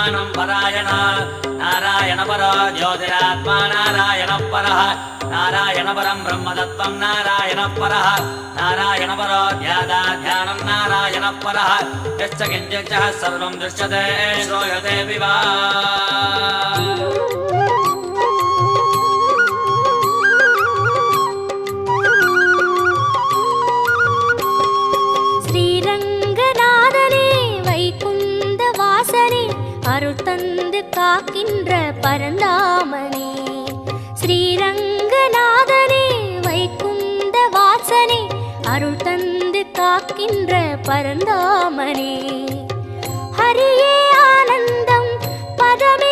ध्यानं परायण नारायण परो ज्योतिरात्मा नारायण परः नारायण परं ब्रह्मतत्त्वं नारायण परः नारायण परो ध्यानं नारायण परः यश्च किञ्चित् सर्वं दृश्यते श्रूयते विवा அருள் தந்து காக்கின்ற பரந்தாமனே ஸ்ரீரங்கநாதனே வைகுந்த வாசனே அருள் தந்து காக்கின்ற பரந்தாமனே ஹரியே ஆனந்தம் பதமே